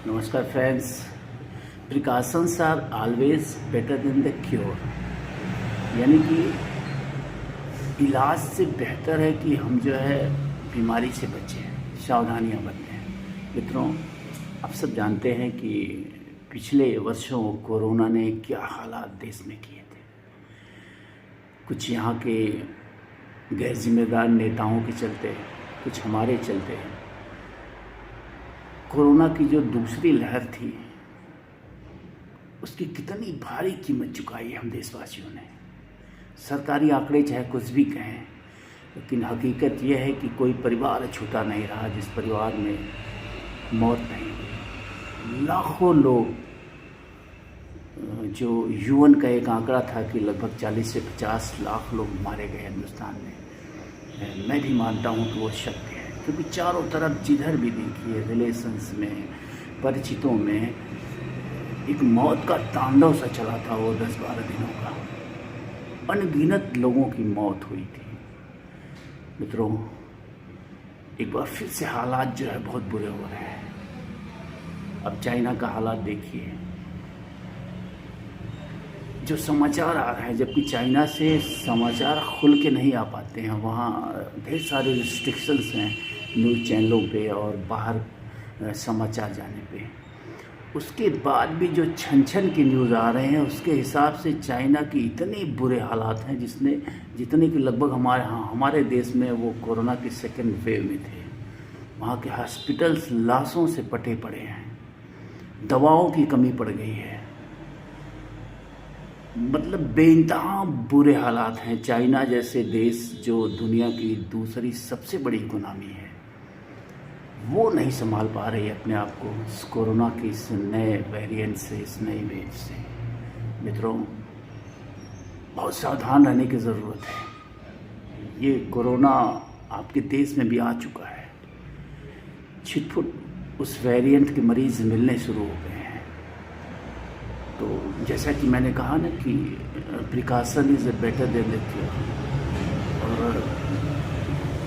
नमस्कार friends. Precautions are always better than the cure, यानी कि इलाज से बेहतर है कि हम जो है बीमारी से बचें, सावधानियां बरतें। मित्रों, आप सब जानते हैं कि पिछले वर्षों कोरोना ने क्या हालात देश में किए थे। कुछ यहाँ के गैर जिम्मेदार नेताओं के चलते, कुछ हमारे चलते कोरोना की जो दूसरी लहर थी उसकी कितनी भारी कीमत चुकाई हम देशवासियों ने। सरकारी आंकड़े चाहे कुछ भी कहें, लेकिन हकीकत यह है कि कोई परिवार छूटा नहीं रहा जिस परिवार में मौत नहीं हुई। लाखों लोग, जो यूएन का एक आंकड़ा था कि लगभग 40 से 50 लाख लोग मारे गए हिंदुस्तान में, मैं भी मानता हूँ कि वो सत्य है। क्योंकि चारों तरफ जिधर भी देखिए, रिलेशंस में, परिचितों में एक मौत का तांडव सा चला था। वो 10-12 दिनों का अनगिनत लोगों की मौत हुई थी। मित्रों, एक बार फिर से हालात जो है बहुत बुरे हो रहे हैं। अब चाइना का हालात देखिए, जो समाचार आ रहे हैं, जबकि चाइना से समाचार खुल के नहीं आ पाते हैं। वहाँ ढेर सारे रिस्ट्रिक्शंस हैं न्यूज़ चैनलों पे और बाहर समाचार जाने पे। उसके बाद भी जो छन के न्यूज़ आ रहे हैं, उसके हिसाब से चाइना की इतने बुरे हालात हैं जितने कि लगभग हमारे देश में वो कोरोना की सेकेंड वेव में थे। वहाँ के हॉस्पिटल्स लाशों से पटे पड़े हैं, दवाओं की कमी पड़ गई है। मतलब बेइंतहा बुरे हालात हैं। चाइना जैसे देश जो दुनिया की दूसरी सबसे बड़ी इकोनॉमी है, वो नहीं संभाल पा रही है अपने आप को इस कोरोना के इस नए वेरिएंट से, इस नई वेव से। मित्रों, बहुत सावधान रहने की ज़रूरत है। ये कोरोना आपके देश में भी आ चुका है। छिटपुट उस वेरिएंट के मरीज़ मिलने शुरू हो गए हैं। तो जैसा कि मैंने कहा ना कि precaution is better than the cure. और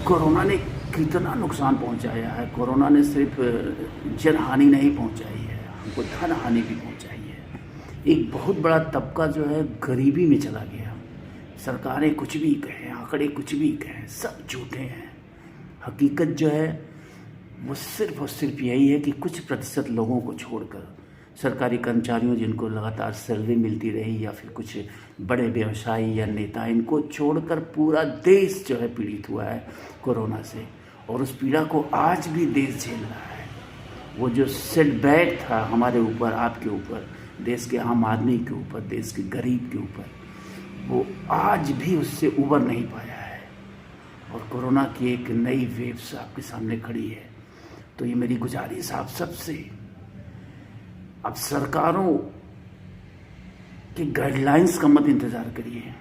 कोरोना ने कितना नुकसान पहुंचाया है। कोरोना ने सिर्फ जनहानि नहीं पहुंचाई है, हमको धन हानि भी पहुंचाई है। एक बहुत बड़ा तबका जो है गरीबी में चला गया। सरकारें कुछ भी कहें, आंकड़े कुछ भी कहें, सब झूठे हैं। हकीकत जो है वो सिर्फ और सिर्फ यही है कि कुछ प्रतिशत लोगों को छोड़कर, सरकारी कर्मचारियों जिनको लगातार सैलरी मिलती रही, या फिर कुछ बड़े व्यवसायी या नेता, इनको छोड़कर पूरा देश जो है पीड़ित हुआ है कोरोना से। और उस पीड़ा को आज भी देश झेल रहा है। वो जो सेटबैक था हमारे ऊपर, आपके ऊपर, देश के आम आदमी के ऊपर, देश के गरीब के ऊपर, वो आज भी उससे उबर नहीं पाया है। और कोरोना की एक नई वेव से आपके सामने खड़ी है। तो ये मेरी गुजारिश आप सबसे, अब सरकारों के गाइडलाइंस का मत इंतज़ार करिए।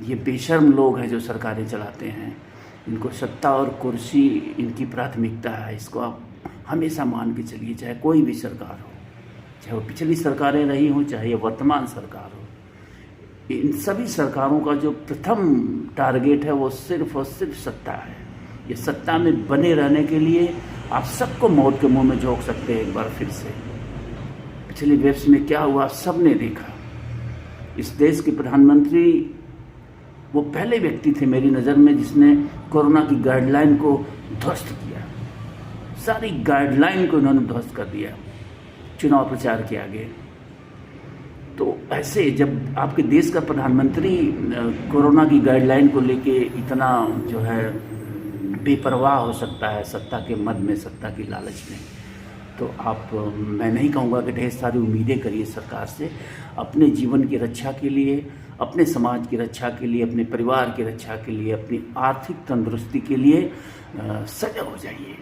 ये बेशर्म लोग हैं जो सरकारें चलाते हैं, इनको सत्ता और कुर्सी इनकी प्राथमिकता है। इसको आप हमेशा मान के चलिए, चाहे कोई भी सरकार हो, चाहे वो पिछली सरकारें रही हों, चाहे ये वर्तमान सरकार हो। इन सभी सरकारों का जो प्रथम टारगेट है वो सिर्फ और सिर्फ सत्ता है। ये सत्ता में बने रहने के लिए आप सबको मौत के मुंह में झोंक सकते हैं। एक बार फिर से पिछली वेव्स में क्या हुआ सब ने देखा। इस देश के प्रधानमंत्री वो पहले व्यक्ति थे मेरी नज़र में जिसने कोरोना की गाइडलाइन को ध्वस्त किया। सारी गाइडलाइन को इन्होंने ध्वस्त कर दिया चुनाव प्रचार के आगे। तो ऐसे जब आपके देश का प्रधानमंत्री कोरोना की गाइडलाइन को लेके इतना जो है बेपरवाह हो सकता है सत्ता के मद में, सत्ता की लालच में, तो मैं नहीं कहूँगा कि ढेर सारी उम्मीदें करिए सरकार से। अपने जीवन की रक्षा के लिए, अपने समाज की रक्षा के लिए, अपने परिवार की रक्षा के लिए, अपनी आर्थिक तंदुरुस्ती के लिए सजग हो जाइए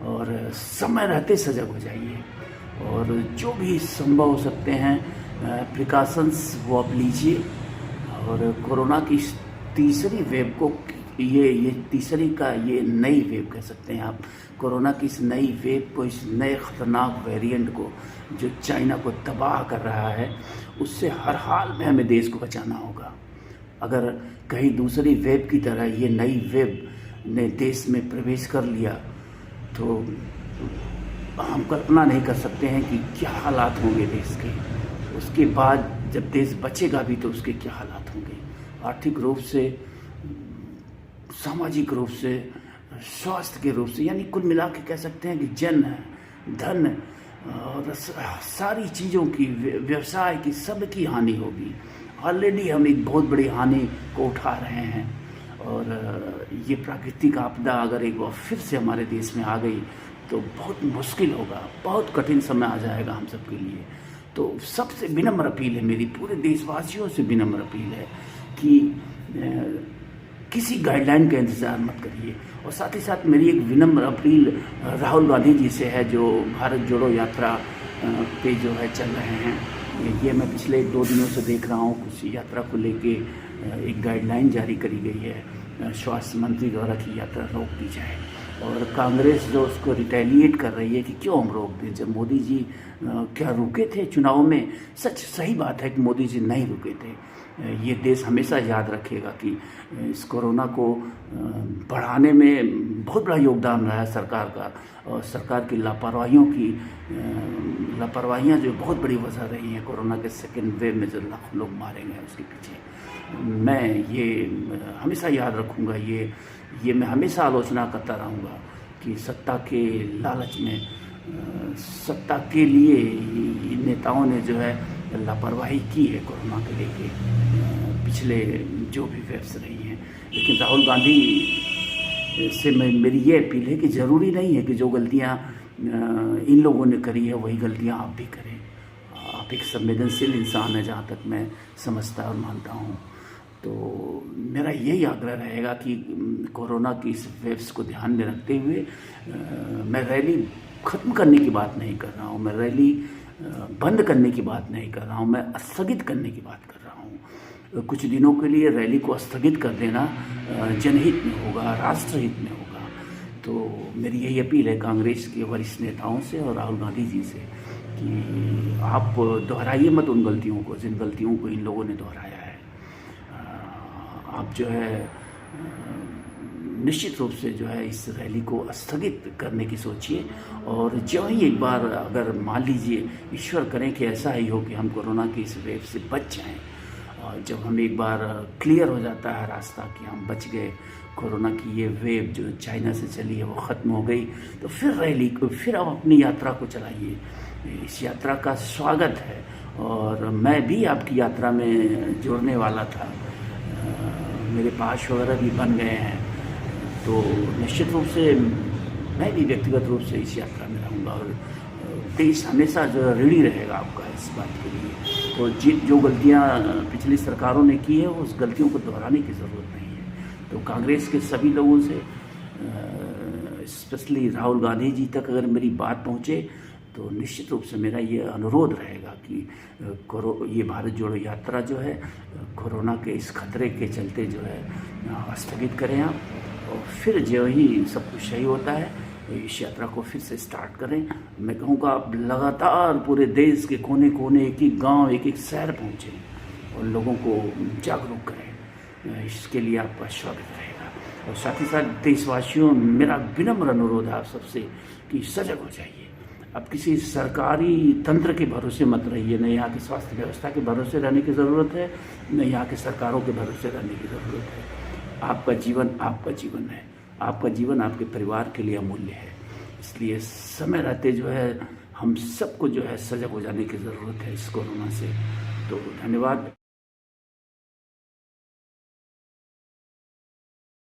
और समय रहते सजग हो जाइए। और जो भी संभव हो सकते हैं प्रिकॉशंस वो आप लीजिए। और कोरोना की तीसरी वेव को, ये तीसरी का ये नई वेव कह सकते हैं आप, कोरोना की इस नई वेव को, इस नए ख़तरनाक वेरिएंट को जो चाइना को तबाह कर रहा है, उससे हर हाल में हमें देश को बचाना होगा। अगर कहीं दूसरी वेव की तरह ये नई वेव ने देश में प्रवेश कर लिया तो हम कल्पना नहीं कर सकते हैं कि क्या हालात होंगे देश के। उसके बाद जब देश बचेगा भी तो उसके क्या हालात होंगे, आर्थिक रूप से, सामाजिक रूप से, स्वास्थ्य के रूप से, यानी कुल मिला के कह सकते हैं कि जन, धन और सारी चीज़ों की, व्यवसाय की, सब की हानि होगी। ऑलरेडी हम एक बहुत बड़ी हानि को उठा रहे हैं और ये प्राकृतिक आपदा अगर एक बार फिर से हमारे देश में आ गई तो बहुत मुश्किल होगा, बहुत कठिन समय आ जाएगा हम सबके लिए। तो सबसे विनम्र अपील है मेरी, पूरे देशवासियों से विनम्र अपील है कि किसी गाइडलाइन का इंतज़ार मत करिए। और साथ ही साथ मेरी एक विनम्र अपील राहुल गांधी जी से है, जो भारत जोड़ो यात्रा पे जो है चल रहे हैं। ये मैं पिछले 2 दिनों से देख रहा हूँ, कुछ यात्रा को लेके एक गाइडलाइन जारी करी गई है स्वास्थ्य मंत्री द्वारा कि यात्रा रोक दी जाए। और कांग्रेस जो उसको रिटेलिएट कर रही है कि क्यों हम रोक दें, जब मोदी जी क्या रुके थे चुनाव में। सही बात है कि मोदी जी नहीं रुके थे। ये देश हमेशा याद रखेगा कि इस कोरोना को बढ़ाने में बहुत बड़ा योगदान रहा है सरकार का, और सरकार की लापरवाहियाँ जो बहुत बड़ी वजह रही हैं कोरोना के सेकेंड वेव में जो लाखों लोग मारे गए उसके पीछे। मैं ये हमेशा याद रखूँगा, ये मैं हमेशा आलोचना करता रहूँगा कि सत्ता के लालच में, सत्ता के लिए नेताओं ने जो है लापरवाही की है कोरोना के लेके, पिछले जो भी वेव्स रही हैं। लेकिन राहुल गांधी से मेरी ये अपील है कि ज़रूरी नहीं है कि जो गलतियां इन लोगों ने करी है वही गलतियां आप भी करें। आप एक संवेदनशील इंसान हैं जहाँ तक मैं समझता और मानता हूँ। तो मेरा यही आग्रह रहेगा कि कोरोना की इस वेव्स को ध्यान में रखते हुए मैं रैली ख़त्म करने की बात नहीं कर रहा हूँ, मैं रैली बंद करने की बात नहीं कर रहा हूँ, मैं स्थगित करने की बात कर रहा हूँ। कुछ दिनों के लिए रैली को स्थगित कर देना जनहित में होगा, राष्ट्रहित में होगा। तो मेरी यही अपील है कांग्रेस के वरिष्ठ नेताओं से और राहुल गांधी जी से कि आप दोहराइए मत उन गलतियों को जिन गलतियों को इन लोगों ने दोहराया है। आप जो है निश्चित रूप से जो है इस रैली को स्थगित करने की सोचिए। और जो ही एक बार अगर मान लीजिए, ईश्वर करें कि ऐसा ही हो कि हम कोरोना की इस वेव से बच जाएं, और जब हम एक बार क्लियर हो जाता है रास्ता कि हम बच गए, कोरोना की ये वेव जो चाइना से चली है वो ख़त्म हो गई, तो फिर रैली को, फिर आप अपनी यात्रा को चलाइए। इस यात्रा का स्वागत है और मैं भी आपकी यात्रा में जुड़ने वाला था, मेरे पास वगैरह भी बन गए हैं। तो निश्चित रूप से मैं भी व्यक्तिगत रूप से इस यात्रा में रहूँगा और देश हमेशा जो ऋणी रहेगा आपका इस बात के लिए। तो जो गलतियाँ पिछली सरकारों ने की है उस गलतियों को दोहराने की ज़रूरत नहीं है। तो कांग्रेस के सभी लोगों से, स्पेशली राहुल गांधी जी तक अगर मेरी बात पहुँचे तो निश्चित रूप से मेरा ये अनुरोध रहेगा कि ये भारत जोड़ो यात्रा जो है कोरोना के इस खतरे के चलते जो है स्थगित करें आप, और फिर जो ही सब कुछ सही होता है इस यात्रा को फिर से स्टार्ट करें। मैं कहूँगा आप लगातार पूरे देश के कोने कोने, एक एक गांव, एक एक शहर पहुँचें और लोगों को जागरूक करें। इसके लिए आपका स्वागत रहेगा। और साथ ही साथ देशवासियों, मेरा विनम्र अनुरोध है आप सबसे कि सजग हो जाइए। अब किसी सरकारी तंत्र के भरोसे मत रहिए, न यहाँ की स्वास्थ्य व्यवस्था के भरोसे रहने की ज़रूरत है, न यहाँ के सरकारों के भरोसे रहने की ज़रूरत है। आपका जीवन आपका जीवन है, आपका जीवन आपके परिवार के लिए अमूल्य है। इसलिए समय रहते जो है हम सबको जो है सजग हो जाने की ज़रूरत है इस कोरोना से। तो धन्यवाद।